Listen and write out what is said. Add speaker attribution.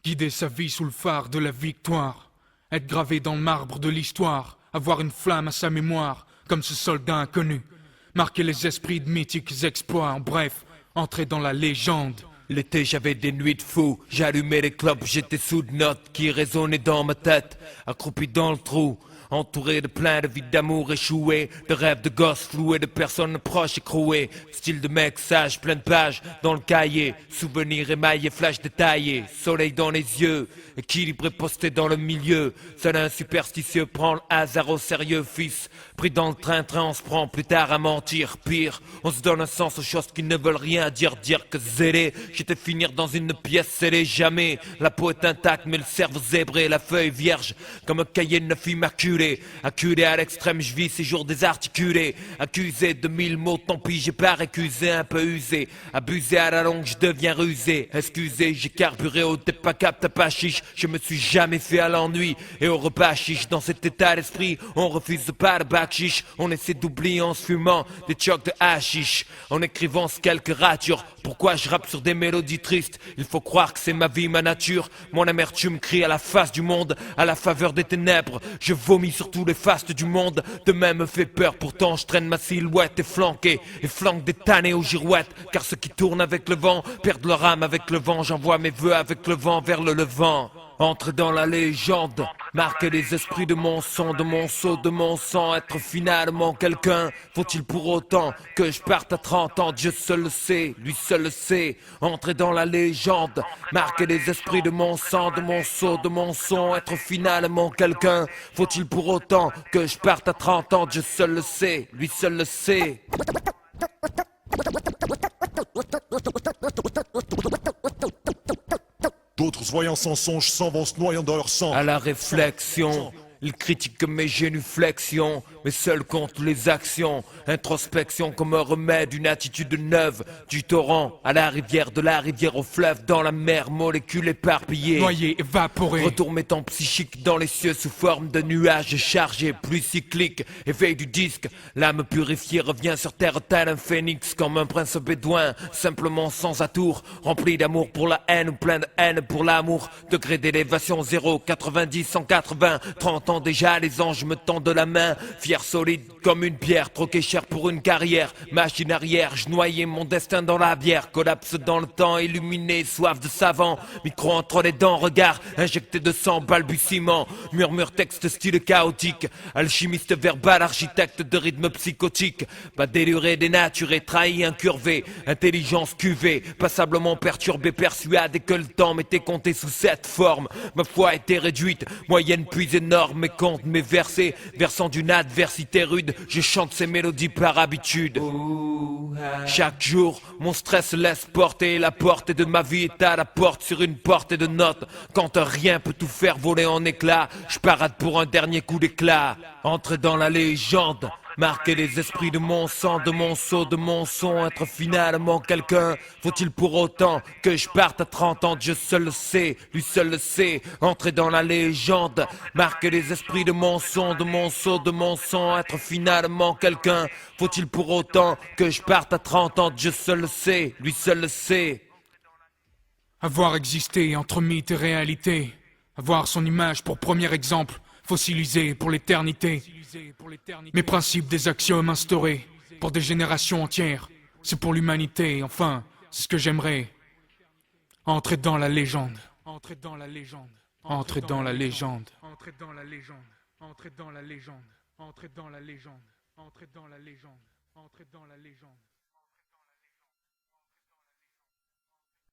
Speaker 1: Guider sa vie sous le phare de la victoire, être gravé dans le marbre de l'histoire, avoir une flamme à sa mémoire, comme ce soldat inconnu, marquer les esprits de mythiques exploits, en bref, entrer dans la légende.
Speaker 2: L'été j'avais des nuits de fou, j'allumais les clopes, j'étais sous de notes qui résonnaient dans ma tête, accroupi dans le trou, entouré de plein de vies d'amour échouées, de rêves de gosses floués, de personnes proches écrouées, style de mec sage, plein de pages dans le cahier, souvenirs émaillés, flash détaillés, soleil dans les yeux, équilibré posté dans le milieu, seul un superstitieux prend le hasard au sérieux fils, pris dans le train-train on se prend plus tard à mentir, pire, on se donne un sens aux choses qui ne veulent rien dire, dire que zélé, j'étais finir dans une pièce scellée jamais, la peau est intacte mais le cerveau zébré, la feuille vierge, comme un cahier de neuf immaculé, acculé à l'extrême je vis ces jours désarticulés, accusé de 1000 mots, tant pis j'ai pas récusé, un peu usé, abusé à la longue je deviens rusé, excusez j'ai carburé au t'es pas cap t'as pas chiche, je me suis jamais fait à l'ennui, et au repas chiche, dans cet état d'esprit, on refuse pas de bac chiche, on essaie d'oublier en se fumant des chocs de hashish, en écrivant quelques ratures, pourquoi je rappe sur des mélodies tristes, il faut croire que c'est ma vie, ma nature, mon amertume crie à la face du monde, à la faveur des ténèbres, je vomis sur tous les fastes du monde, demain me fait peur, pourtant je traîne ma silhouette efflanquée, et flanque des tannées aux girouettes, car ceux qui tournent avec le vent, perdent leur âme avec le vent, j'envoie mes vœux avec le vent vers le levant. Entre dans la légende, marquer les esprits de mon son, de mon seau, de mon sang, être finalement quelqu'un. Faut-il pour autant que je parte à 30 ans, Dieu seul le sait, lui seul le sait. Entrer dans la légende, marquer les esprits de mon sang, de mon seau, de mon son, être finalement quelqu'un. Faut-il pour autant que je parte à 30 ans, Dieu seul le sait, lui seul le sait.
Speaker 3: D'autres voyant sans songe s'en vont se noyant dans leur sang.
Speaker 2: À la réflexion, ils critiquent mes génuflexions, mais seuls comptent les actions. Introspection comme un remède, une attitude neuve. Du torrent à la rivière, de la rivière au fleuve, dans la mer, molécules éparpillées.
Speaker 1: Noyé, évaporé.
Speaker 2: Retour mettant psychique dans les cieux sous forme de nuages chargés, plus cycliques. Éveil du disque, l'âme purifiée revient sur terre tel un phénix, comme un prince bédouin, simplement sans atour, rempli d'amour pour la haine ou plein de haine pour l'amour. Degré d'élévation 0, 90, 180, 30 ans déjà, les anges me tendent la main, fier solide comme une pierre, troqué cher pour une carrière, machine arrière, je noyais mon destin dans la bière, collapse dans le temps, illuminé, soif de savant, micro entre les dents, regard injecté de sang, balbutiement, murmure texte style chaotique, alchimiste verbal, architecte de rythme psychotique, pas déluré, dénaturé, trahi, incurvé, intelligence cuvée, passablement perturbé, persuadé que le temps m'était compté sous cette forme, ma foi était réduite, moyenne puis énorme, mes comptes, mes versets, versant d'une adversité rude, je chante ces mélodies par habitude. Chaque jour, mon stress laisse porter, la portée de ma vie est à la porte sur une portée de notes. Quand un rien peut tout faire voler en éclats, je parade pour un dernier coup d'éclat. Entrer dans la légende, marquer les esprits de mon sang, de mon seau, de mon son, être finalement quelqu'un. Faut-il pour autant que je parte à 30 ans, Dieu seul le sait, lui seul le sait. Entrer dans la légende, marquer les esprits de mon son, de mon seau, de mon son, être finalement quelqu'un. Faut-il pour autant que je parte à 30 ans, Dieu seul le sait, lui seul le sait.
Speaker 1: Avoir existé entre mythe et réalité, avoir son image pour premier exemple, fossilisé pour l'éternité. Mes principes des axiomes instaurés pour des générations entières, c'est pour l'humanité, enfin, c'est ce que j'aimerais. Entrer dans la légende. Entrer dans la légende. Entrer dans la légende. Entrer dans la légende. Entrer dans la légende. Entrer dans la légende. Entrer dans la légende. Entrer dans la légende.